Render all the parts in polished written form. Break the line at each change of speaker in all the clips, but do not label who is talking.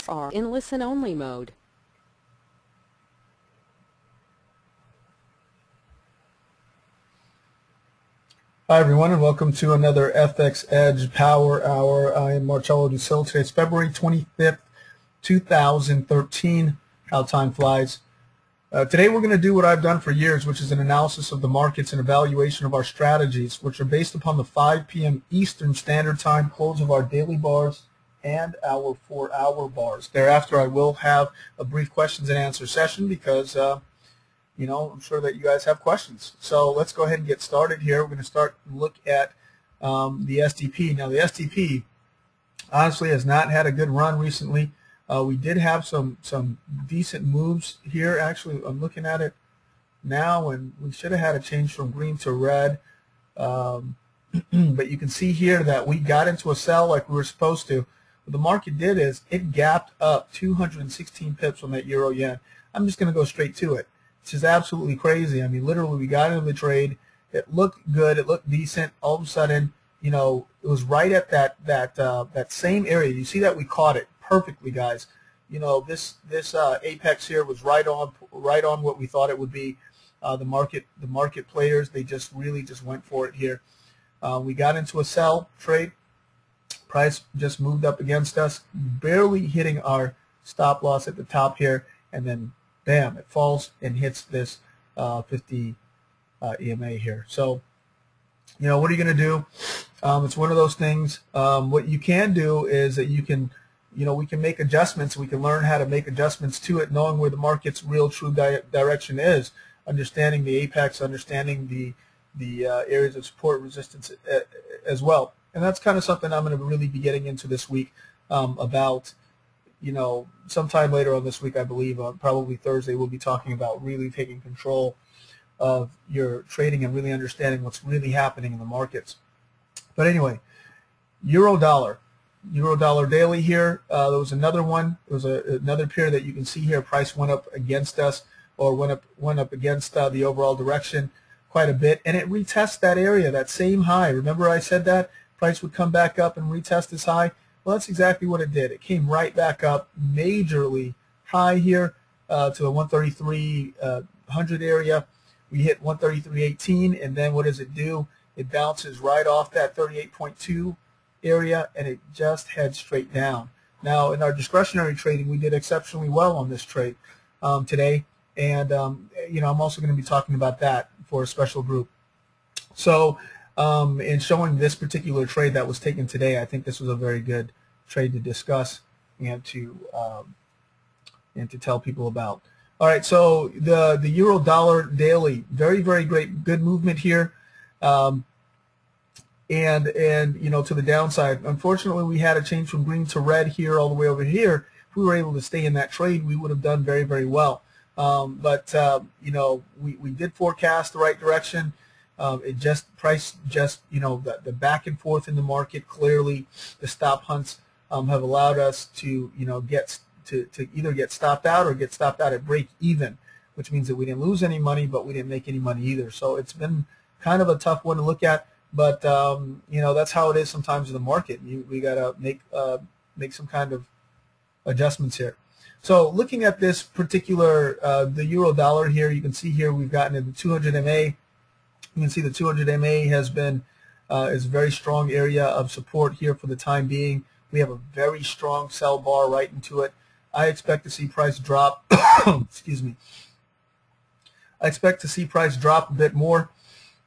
Participants are in listen-only mode.
Hi everyone, and welcome to another FxEdge Power Hour. I am Marcello Ducille. Today is February 25th, 2013. How time flies. Today we're going to do what I've done for years, which is an analysis of the markets and evaluation of our strategies, which are based upon the 5 p.m. Eastern Standard Time close of our daily bars and our 4-hour bars. Thereafter, I will have a brief questions and answer session because I'm sure that you guys have questions. So let's go ahead and get started here. We're going to start and look at the SDP. Now, the SDP honestly has not had a good run recently. We did have some decent moves here. Actually, I'm looking at it now, and we should have had a change from green to red. But you can see here that we got into a sell like we were supposed to. What the market did is it gapped up 216 pips on that euro yen. I'm just going to go straight to it. This is absolutely crazy. I mean, literally, we got into the trade. It looked good. It looked decent. All of a sudden, it was right at that same area. You see that we caught it perfectly, guys. This apex here was right on what we thought it would be. The market players, they just really went for it here. We got into a sell trade. Price just moved up against us, barely hitting our stop loss at the top here, and then bam, it falls and hits this 50 EMA here. So, what are you going to do? It's one of those things. What you can do is that you can, we can make adjustments. We can learn how to make adjustments to it, knowing where the market's real true direction is, understanding the apex, understanding the areas of support resistance as well. And that's kind of something I'm going to really be getting into this week about. Sometime later on this week, I believe, probably Thursday, we'll be talking about really taking control of your trading and really understanding what's really happening in the markets. But anyway, euro dollar daily here. There was another one. There was another pair that you can see here. Price went up against us, or went up against the overall direction quite a bit, and it retests that area, that same high. Remember, I said that price would come back up and retest this high. Well, that's exactly what it did. It came right back up majorly high here to the 133.100 area. We hit 133.18, and then what does it do? It bounces right off that 38.2 area, and it just heads straight down. Now, in our discretionary trading, we did exceptionally well on this trade today, and I'm also going to be talking about that for a special group. So, in showing this particular trade that was taken today, I think this was a very good trade to discuss and to tell people about. All right, so the euro dollar daily, very great, good movement here, and to the downside. Unfortunately, we had a change from green to red here all the way over here. If we were able to stay in that trade, we would have done very well. But we did forecast the right direction. Price the back and forth in the market, clearly the stop hunts have allowed us to either get stopped out or get stopped out at break even, which means that we didn't lose any money, but we didn't make any money either. So it's been kind of a tough one to look at, but that's how it is sometimes in the market. We got to make some kind of adjustments here. So looking at this particular the euro dollar here, you can see here we've gotten into 200 MA. You can see the 200 MA has been is a very strong area of support here for the time being. We have a very strong sell bar right into it. I expect to see price drop. Excuse me. I expect to see price drop a bit more.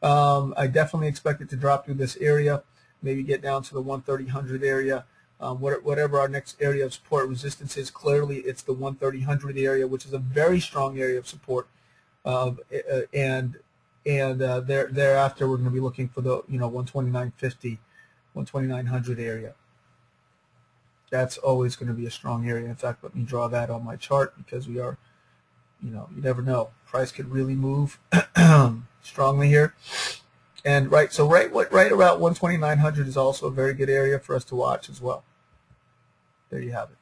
I definitely expect it to drop through this area, maybe get down to the 130.100 area. Whatever our next area of support resistance is, clearly it's the 130.100 area, which is a very strong area of support, and thereafter we're going to be looking for the 129.50, 129.100 area. That's always going to be a strong area. In fact, let me draw that on my chart because we are, you never know. Price could really move strongly here, and right around 129.100 is also a very good area for us to watch as well. There you have it.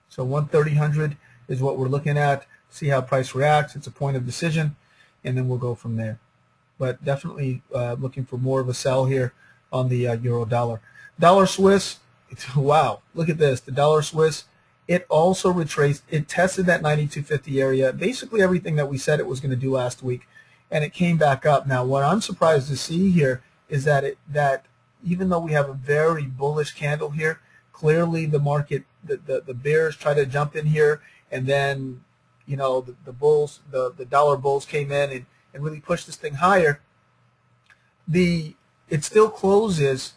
So 130.100 is what we're looking at. See how price reacts. It's a point of decision, and then we'll go from there. But definitely looking for more of a sell here on the euro dollar. Dollar Swiss, wow, look at this. The dollar Swiss, it also retraced. It tested that 92.50 area, basically everything that we said it was going to do last week, and it came back up. Now, what I'm surprised to see here is that even though we have a very bullish candle here, clearly the market, the bears try to jump in here, and then the bulls, the dollar bulls came in and really pushed this thing higher. It still closes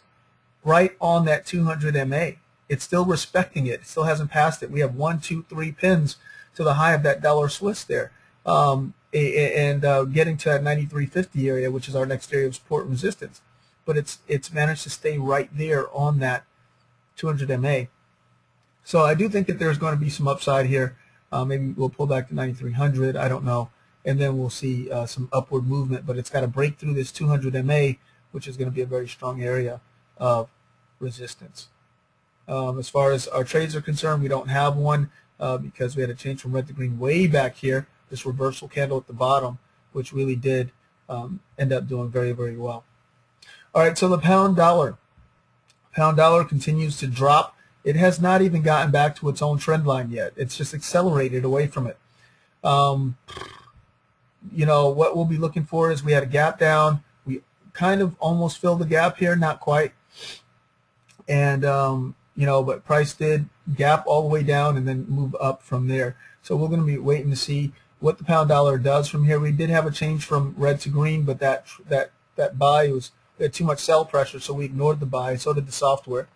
right on that 200 MA. It's still respecting it. It still hasn't passed it. We have 1, 2, 3 pins to the high of that dollar Swiss there, and getting to that 93.50 area, which is our next area of support and resistance. But it's managed to stay right there on that 200 MA. So I do think that there's going to be some upside here. Maybe we'll pull back to 9,300. I don't know. And then we'll see some upward movement. But it's got to break through this 200 MA, which is going to be a very strong area of resistance. As far as our trades are concerned, we don't have one because we had a change from red to green way back here. This reversal candle at the bottom, which really did end up doing very, very well. All right, so the pound dollar. Pound dollar continues to drop. It has not even gotten back to its own trend line yet. It's just accelerated away from it. What we'll be looking for is we had a gap down. We kind of almost filled the gap here, not quite. And, but price did gap all the way down and then move up from there. So we're going to be waiting to see what the pound dollar does from here. We did have a change from red to green, but that buy we had too much sell pressure, so we ignored the buy. So did the software.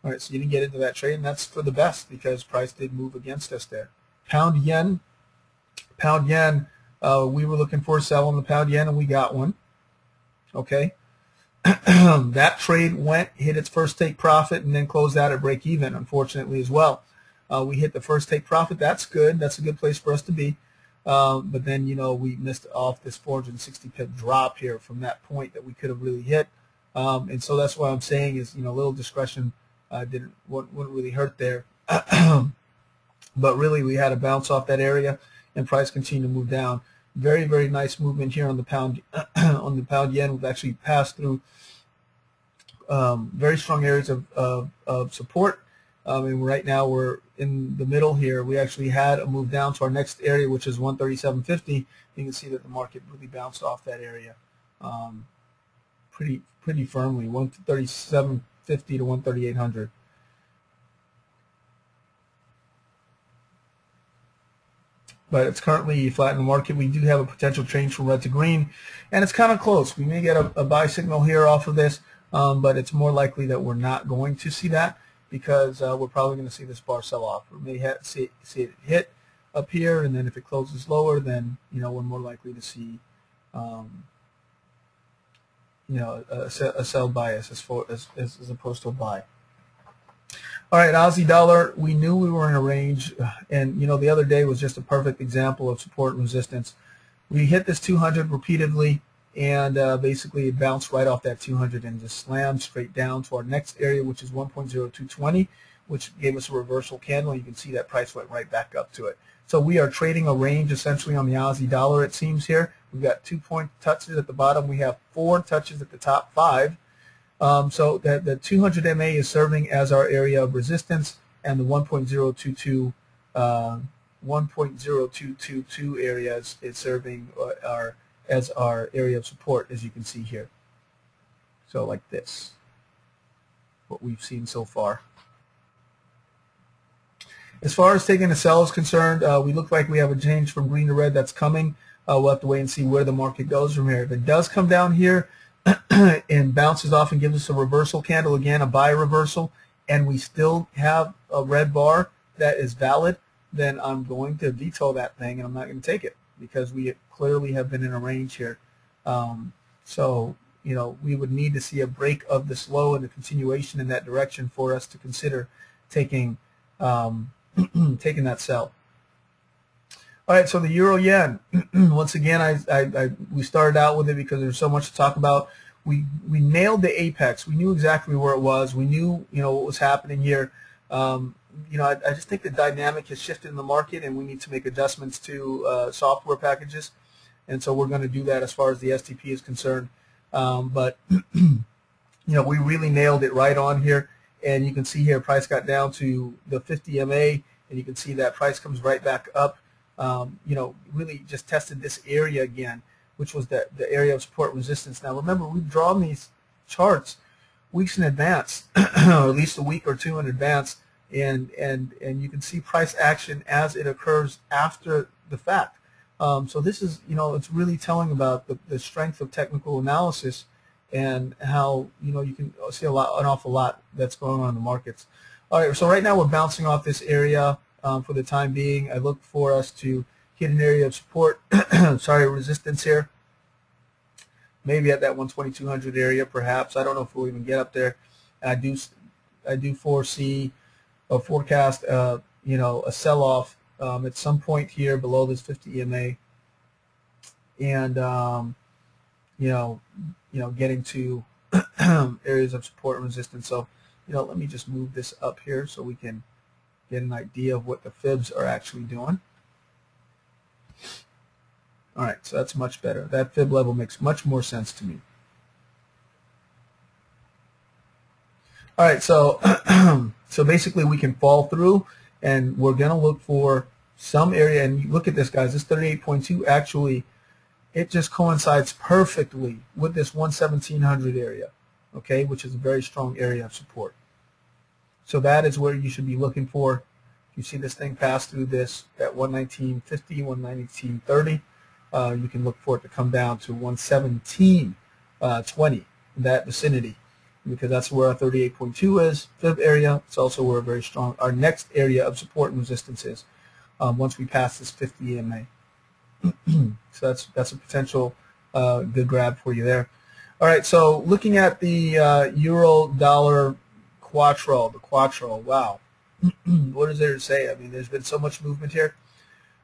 All right, so you didn't get into that trade, and that's for the best because price did move against us there. Pound yen. Pound yen, we were looking for a sell on the pound yen, and we got one. Okay. That trade hit its first take profit, and then closed out at break even, unfortunately, as well. We hit the first take profit. That's good. That's a good place for us to be. But then, we missed off this 460 pip drop here from that point that we could have really hit. And so that's what I'm saying is, a little discretion wouldn't really hurt there. But really, we had to bounce off that area, and price continued to move down. Very, very nice movement here on the pound on the pound yen. We've actually passed through very strong areas of support. And right now we're in the middle here. We actually had a move down to our next area, which is 137.50. You can see that the market really bounced off that area pretty firmly, 137.50 to 138.00. But it's currently flat in the market. We do have a potential change from red to green, and it's kind of close. We may get a buy signal here off of this, but it's more likely that we're not going to see that because we're probably going to see this bar sell off. We may see it hit up here, and then if it closes lower, then we're more likely to see a sell bias as opposed to a buy. All right, Aussie dollar, we knew we were in a range, and the other day was just a perfect example of support and resistance. We hit this 200 repeatedly, and basically it bounced right off that 200 and just slammed straight down to our next area, which is 1.0220, which gave us a reversal candle. You can see that price went right back up to it. So we are trading a range essentially on the Aussie dollar, it seems here. We've got 2 point touches at the bottom. We have 4 touches at the top 5. So the 200 MA is serving as our area of resistance, and the 1.0222 areas is serving as our area of support, as you can see here. So like this, what we've seen so far. As far as taking a sell is concerned, we look like we have a change from green to red that's coming. We'll have to wait and see where the market goes from here. If it does come down here and bounces off and gives us a reversal candle, again, a buy reversal, and we still have a red bar that is valid, then I'm going to veto that thing, and I'm not going to take it because we clearly have been in a range here. So, we would need to see a break of this low and a continuation in that direction for us to consider taking taking that sell. All right, so the euro yen. Once again, we started out with it because there's so much to talk about. We nailed the apex. We knew exactly where it was. We knew what was happening here. I just think the dynamic has shifted in the market, and we need to make adjustments to software packages, and so we're going to do that as far as the STP is concerned. But we really nailed it right on here, and you can see here price got down to the 50 MA, and you can see that price comes right back up. Really just tested this area again, which was the area of support resistance. Now remember, we've drawn these charts weeks in advance, or at least a week or two in advance, and you can see price action as it occurs after the fact. So this is, it's really telling about the strength of technical analysis and how, you can see an awful lot that's going on in the markets. All right, so right now we're bouncing off this area for the time being. I look for us to hit an area of support, resistance here. Maybe at that 12200 area, perhaps. I don't know if we'll even get up there. I do foresee or forecast, a sell-off at some point here below this 50 EMA, and getting to areas of support and resistance. So, let me just move this up here so we can get an idea of what the fibs are actually doing. All right, so that's much better. That fib level makes much more sense to me. All right, so so basically we can fall through, and we're going to look for some area. And look at this, guys. This 38.2 actually, it just coincides perfectly with this 11700 area, okay, which is a very strong area of support. So that is where you should be looking for. You see this thing pass through this at 119.50, 119.30. You can look for it to come down to 117.20, in that vicinity, because that's where our 38.2 is, fib area. It's also where very strong our next area of support and resistance is once we pass this 50 EMA. So that's a potential good grab for you there. All right, so looking at the euro dollar quattro, wow. What is there to say? I mean, there's been so much movement here.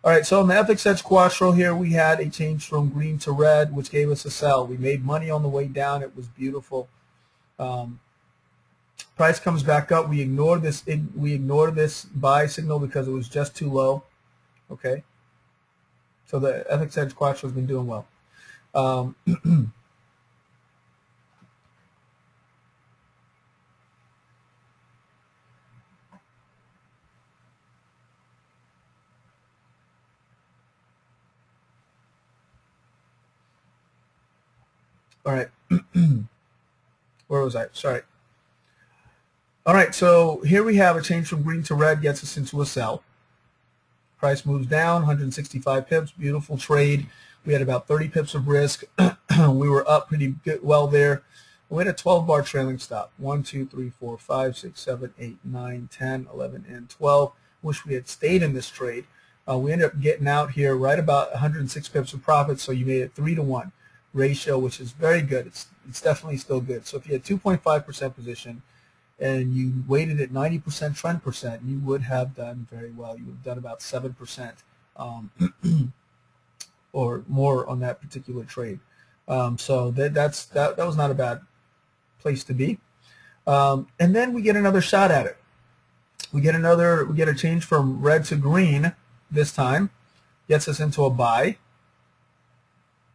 All right, so in the FxEdge Quattro here, we had a change from green to red, which gave us a sell. We made money on the way down. It was beautiful. Price comes back up. We ignore this buy signal because it was just too low. Okay, so the FxEdge Quattro has been doing well. All right, where was I? Sorry. All right, so here we have a change from green to red, gets us into a sell. Price moves down, 165 pips, beautiful trade. We had about 30 pips of risk. We were up pretty good, well there. We had a 12-bar trailing stop. 1, 2, 3, 4, 5, 6, 7, 8, 9, 10, 11, and 12. Wish we had stayed in this trade. We ended up getting out here right about 106 pips of profit, so you made it 3-to-1 ratio, which is very good. It's definitely still good. So if you had 2.5% position and you weighted at 90% trend percent, you would have done very well. You would have done about 7% or more on that particular trade. So that was not a bad place to be. And then we get another shot at it. We get a change from red to green this time, gets us into a buy.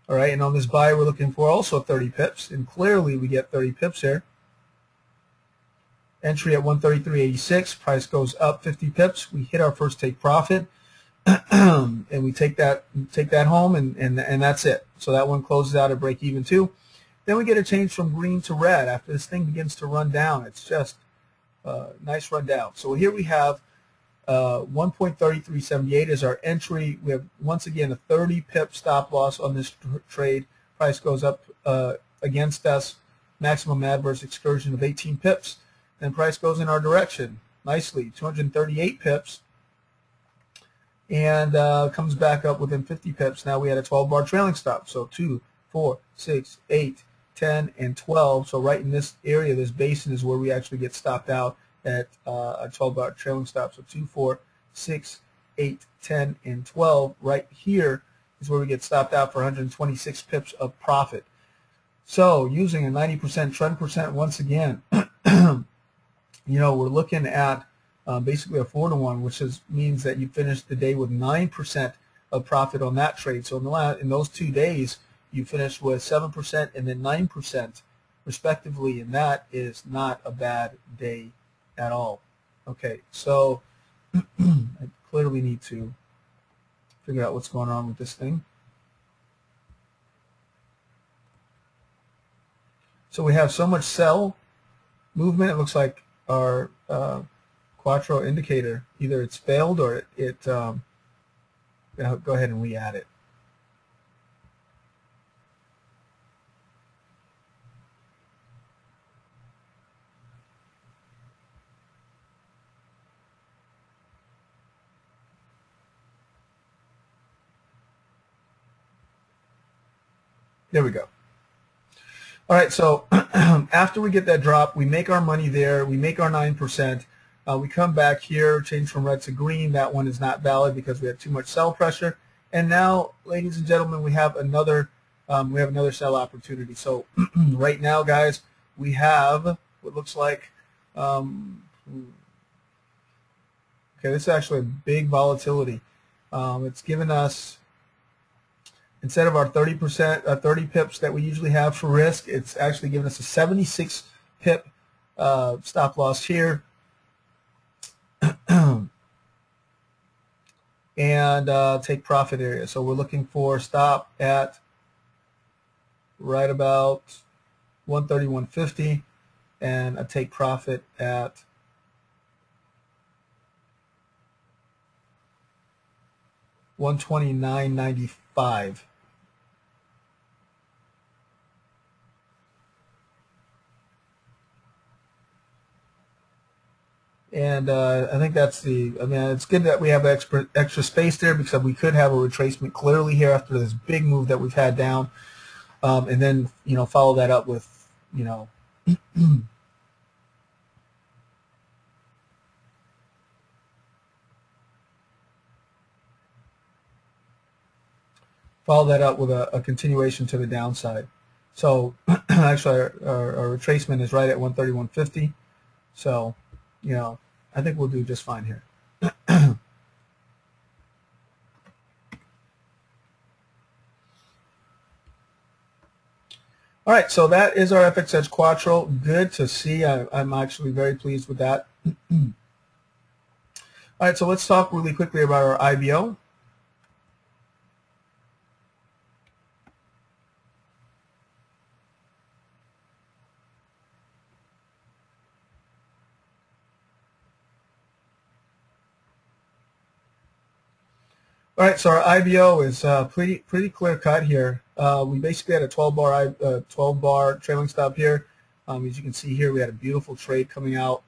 All right, and on this buy, we're looking for also 30 pips, and clearly we get 30 pips here. Entry at 133.86, price goes up 50 pips. We hit our first take profit, and we take that home, and that's it. So that one closes out at break even too. Then we get a change from green to red after this thing begins to run down. It's just nice run down. So here we have 1.3378 is our entry. We have once again a 30 pip stop loss on this trade. Price goes up against us, maximum adverse excursion of 18 pips. Then price goes in our direction nicely, 238 pips, and comes back up within 50 pips. Now we had a 12-bar trailing stop, so 2, 4, 6, 8, 10, and 12. So right in this area, this basin is where we actually get stopped out at a 12-bar trailing stop. So 2, 4, 6, 8, 10, and 12. Right here is where we get stopped out for 126 pips of profit. So using a 90% trend percent once again, we're looking at basically a 4-to-1, which means that you finished the day with 9% of profit on that trade. So in those 2 days, you finished with 7% and then 9% respectively, and that is not a bad day at all. Okay, so I clearly need to figure out what's going on with this thing. So we have so much sell movement. It looks like our Quattro indicator, either it's failed or go ahead and re-add it. There we go. All right, so after we get that drop, we make our money there. We make our 9%. We come back here, change from red to green. That one is not valid because we had too much sell pressure. And now, ladies and gentlemen, we have another sell opportunity. So right now, guys, we have what looks like okay, this is actually a big volatility. It's given us, instead of our 30%, 30 pips that we usually have for risk, it's actually given us a 76 pip stop loss here. And take profit area. So we're looking for stop at right about 131.50 and a take profit at 129.95. And I think that's it's good that we have extra space there because we could have a retracement clearly here after this big move that we've had down, and then follow that up with follow that up with a continuation to the downside. So actually our retracement is right at 131.50. So I think we'll do just fine here. All right, so that is our FxEdge Quattro. Good to see. I'm actually very pleased with that. All right, so let's talk really quickly about our IBO. All right, so our IBO is pretty clear cut here. We basically had a 12 bar trailing stop here. As you can see here, we had a beautiful trade coming out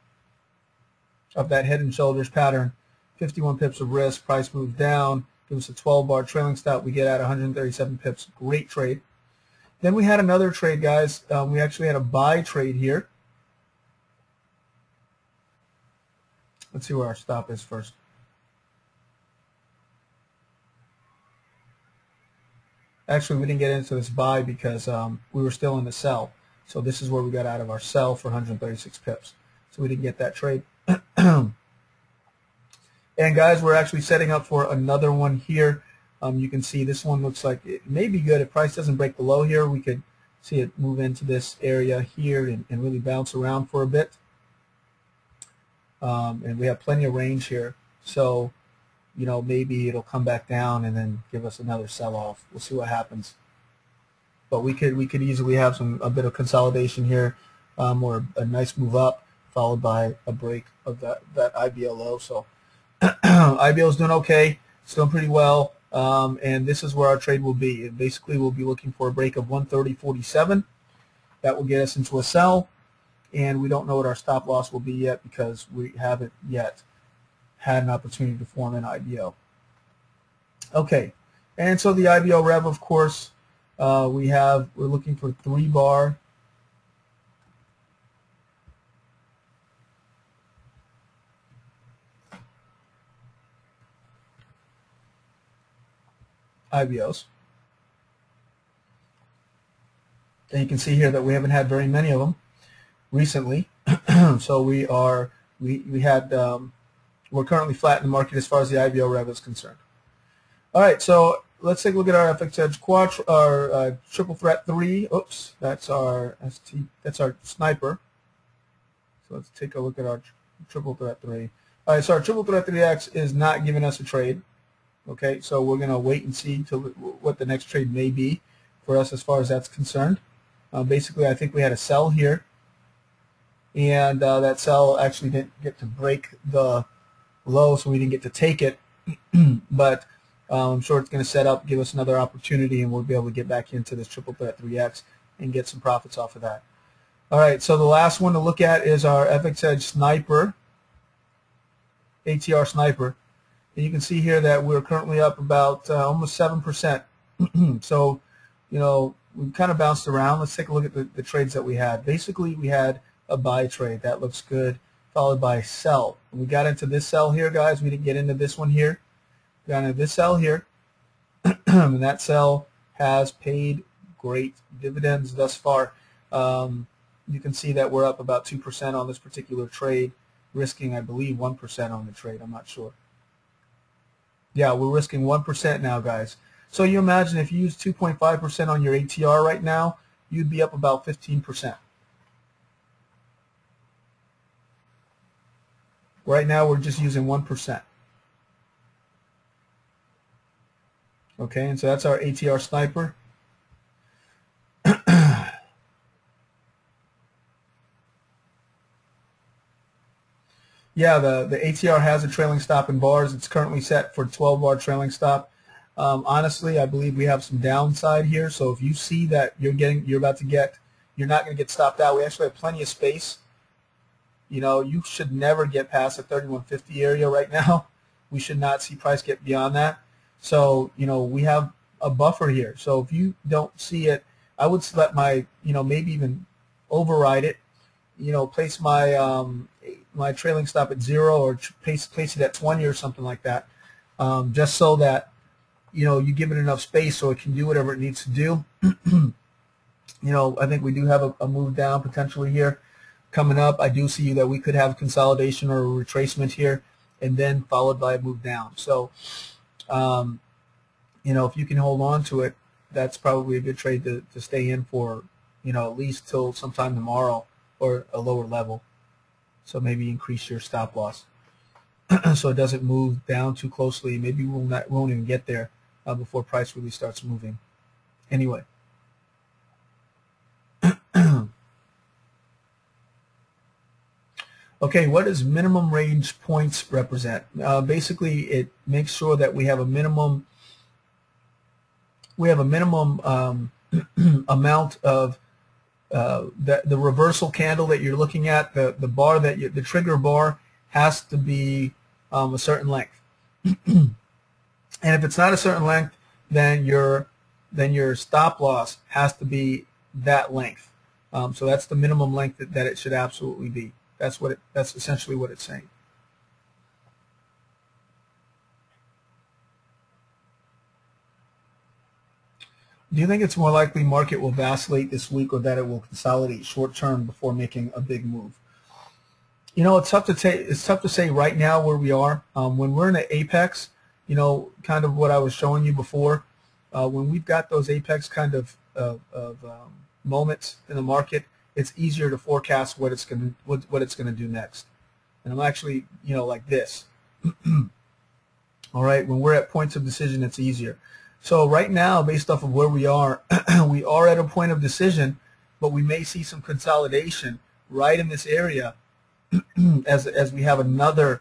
of that head and shoulders pattern. 51 pips of risk, price moved down, give us a 12 bar trailing stop. We get at 137 pips. Great trade. Then we had another trade, guys. We actually had a buy trade here. Let's see where our stop is first. Actually, we didn't get into this buy because we were still in the sell. So this is where we got out of our sell for 136 pips. So we didn't get that trade. And guys, we're actually setting up for another one here. You can see this one looks like it may be good. If price doesn't break the low here, we could see it move into this area here and really bounce around for a bit. And we have plenty of range here. So maybe it'll come back down and then give us another sell-off. We'll see what happens. But we could easily have a bit of consolidation here, or a nice move up, followed by a break of that IBO low. So IBO is doing okay. It's doing pretty well. And this is where our trade will be. It basically, we'll be looking for a break of 130.47. That will get us into a sell. And we don't know what our stop loss will be yet because we haven't yet had an opportunity to form an IBO. Okay, and so the IBO rev, of course, we're looking for 3 bar. IBOs. And you can see here that we haven't had very many of them recently. So we're currently flat in the market as far as the IBO rev is concerned. All right, so let's take a look at our FxEdge Quattro, our triple threat 3. Oops, that's our sniper. So let's take a look at our Triple threat 3. All right, so our triple threat 3X is not giving us a trade. Okay, so we're going to wait and see till what the next trade may be for us as far as that's concerned. Basically, I think we had a sell here, and that sell actually didn't get to break the low, so we didn't get to take it. But I'm sure it's going to set up, give us another opportunity, and we'll be able to get back into this triple threat 3X and get some profits off of that. All right, so the last one to look at is our FxEdge Sniper, ATR Sniper. And you can see here that we're currently up about almost 7%. So, you know, we've kind of bounced around. Let's take a look at the trades that we had. Basically, we had a buy trade. That looks good, followed by sell. And we got into this sell here, guys. We didn't get into this one here. We got into this sell here. And that sell has paid great dividends thus far. You can see that we're up about 2% on this particular trade, risking, I believe, 1% on the trade. I'm not sure. Yeah, we're risking 1% now, guys. So you imagine if you use 2.5% on your ATR right now, you'd be up about 15%. Right now, we're just using 1%. Okay, and so that's our ATR Sniper. Yeah, the ATR has a trailing stop in bars. It's currently set for 12-bar trailing stop. Honestly, I believe we have some downside here. So if you see that you're not going to get stopped out. We actually have plenty of space. You know, you should never get past the 3150 area right now. We should not see price get beyond that. So, you know, we have a buffer here. So if you don't see it, I would let my, you know, maybe even override it. You know, place my my trailing stop at 0 or place it at 20 or something like that, just so that, you know, you give it enough space so it can do whatever it needs to do. You know, I think we do have a move down potentially here coming up. I do see that we could have consolidation or a retracement here, and then followed by a move down. So, you know, if you can hold on to it, that's probably a good trade to stay in for, you know, at least till sometime tomorrow or a lower level. So maybe increase your stop loss so it doesn't move down too closely. Maybe we won't even get there before price really starts moving. Anyway. Okay, what does minimum range points represent? Basically, it makes sure that we have a minimum amount of the reversal candle that you're looking at, the bar that the trigger bar has to be a certain length. And if it's not a certain length, then your stop loss has to be that length. So that's the minimum length that it should absolutely be. That's essentially what it's saying. Do you think it's more likely market will vacillate this week or that it will consolidate short term before making a big move? You know, it's tough to say right now where we are. When we're in an apex, you know, kind of what I was showing you before, when we've got those apex kind of moments in the market, it's easier to forecast what it's going to do next. And I'm actually, you know, like this. All right, when we're at points of decision, it's easier. So right now, based off of where we are, we are at a point of decision, but we may see some consolidation right in this area as we have another,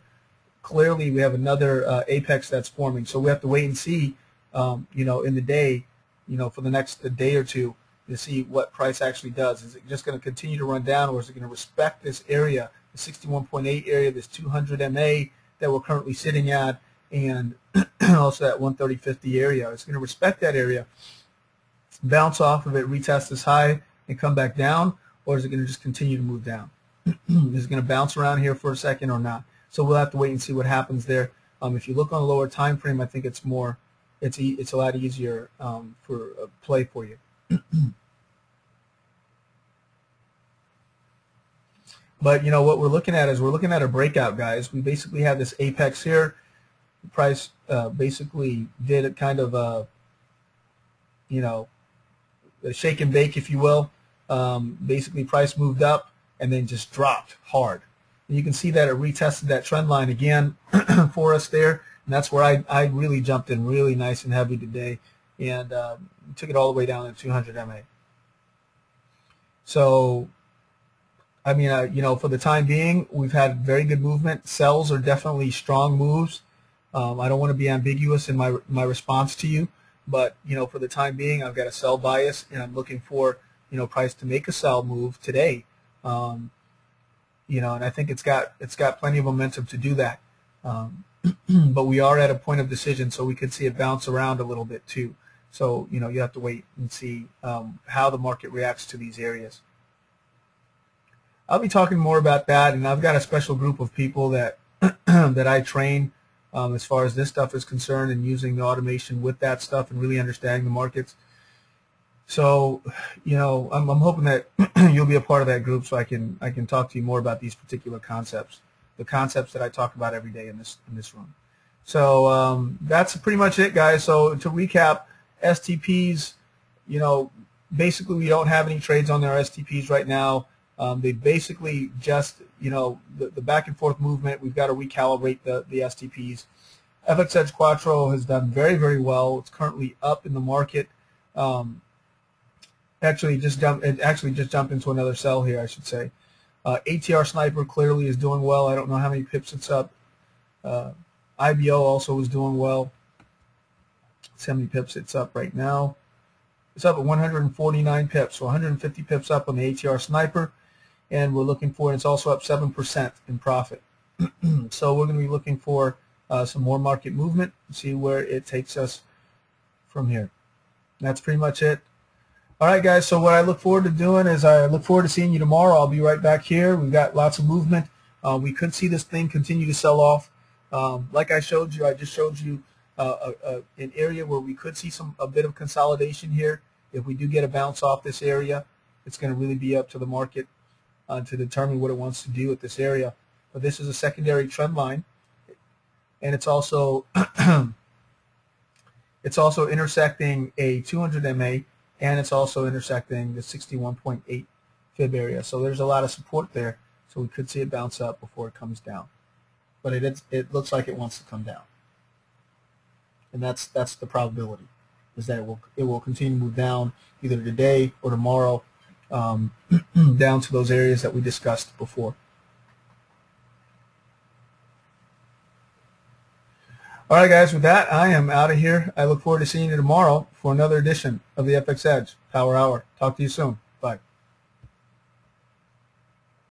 clearly we have another apex that's forming. So we have to wait and see, you know, in the day, you know, for the next day or two to see what price actually does. Is it just going to continue to run down, or is it going to respect this area, the 61.8 area, this 200 MA that we're currently sitting at, and also that 130.50 area? It's going to respect that area, bounce off of it, retest this high, and come back down, or is it going to just continue to move down? Is it going to bounce around here for a second or not? So we'll have to wait and see what happens there. If you look on a lower time frame, I think it's a lot easier for a play for you. But you know what we're looking at is we're looking at a breakout, guys. We basically have this apex here. The price basically did a kind of you know, a shake and bake, if you will. Basically, price moved up and then just dropped hard. And you can see that it retested that trend line again for us there. And that's where I really jumped in really nice and heavy today and took it all the way down to 200 MA. So, I mean, you know, for the time being, we've had very good movement. Sells are definitely strong moves. I don't want to be ambiguous in my response to you, but, you know, for the time being, I've got a sell bias, and I'm looking for, you know, price to make a sell move today. You know, and I think it's got plenty of momentum to do that. But we are at a point of decision, so we could see it bounce around a little bit too. So, you know, you have to wait and see how the market reacts to these areas. I'll be talking more about that, and I've got a special group of people that that I train as far as this stuff is concerned, and using the automation with that stuff and really understanding the markets. So, you know, I'm hoping that you'll be a part of that group, so I can talk to you more about these particular concepts, the concepts that I talk about every day in this room. So that's pretty much it, guys. So to recap, STPs, you know, basically we don't have any trades on their STPs right now. They basically just, you know, the back and forth movement, we've got to recalibrate the STPs. FxEdge Quattro has done very, very well. It's currently up in the market. Actually just jumped into another sell here, I should say. ATR Sniper clearly is doing well. I don't know how many pips it's up. IBO also is doing well. Let's see how many pips it's up right now. It's up at 149 pips, so 150 pips up on the ATR Sniper, and we're looking for, and it's also up 7% in profit. So we're going to be looking for some more market movement and see where it takes us from here. That's pretty much it. All right, guys, so what I look forward to doing is I look forward to seeing you tomorrow. I'll be right back here. We've got lots of movement. We could see this thing continue to sell off. Like I showed you, I just showed you an area where we could see a bit of consolidation here. If we do get a bounce off this area, it's going to really be up to the market to determine what it wants to do at this area. But this is a secondary trend line, and it's also intersecting a 200 MA, and it's also intersecting the 61.8 fib area. So there's a lot of support there. So we could see it bounce up before it comes down. But it looks like it wants to come down. And that's the probability, is that it will continue to move down either today or tomorrow, down to those areas that we discussed before. All right, guys, with that, I am out of here. I look forward to seeing you tomorrow for another edition of the FxEdge Power Hour. Talk to you soon.